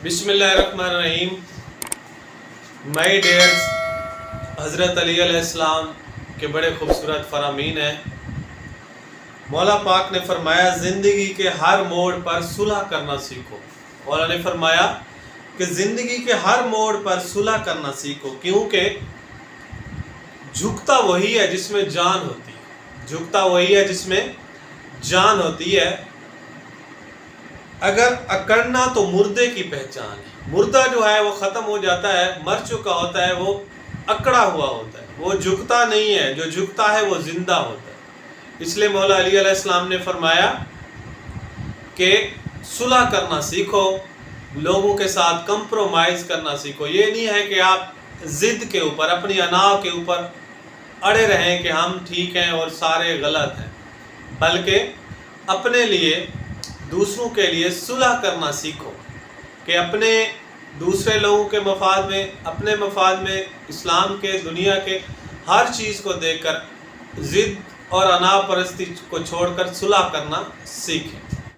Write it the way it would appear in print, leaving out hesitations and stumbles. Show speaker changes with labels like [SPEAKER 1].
[SPEAKER 1] بسم اللہ الرحمن الرحیم. مائی ڈیئرز، حضرت علی علیہ السلام کے بڑے خوبصورت فرامین ہیں. مولا پاک نے فرمایا زندگی کے ہر موڑ پر صلح کرنا سیکھو. مولا نے فرمایا کہ زندگی کے ہر موڑ پر صلح کرنا سیکھو، کیونکہ جھکتا وہی ہے جس میں جان ہوتی ہے. جھکتا وہی ہے جس میں جان ہوتی ہے. اگر اکڑنا تو مردے کی پہچان ہے. مردہ جو ہے وہ ختم ہو جاتا ہے، مر چکا ہوتا ہے، وہ اکڑا ہوا ہوتا ہے، وہ جھکتا نہیں ہے. جو جھکتا ہے وہ زندہ ہوتا ہے. اس لیے مولا علی علیہ السلام نے فرمایا کہ صلح کرنا سیکھو، لوگوں کے ساتھ کمپرومائز کرنا سیکھو. یہ نہیں ہے کہ آپ ضد کے اوپر، اپنی انا کے اوپر اڑے رہیں کہ ہم ٹھیک ہیں اور سارے غلط ہیں، بلکہ اپنے لیے، دوسروں کے لیے صلح کرنا سیکھو کہ اپنے دوسرے لوگوں کے مفاد میں، اپنے مفاد میں، اسلام کے، دنیا کے ہر چیز کو دیکھ کر ضد اور انا پرستی کو چھوڑ کر صلح کرنا سیکھیں.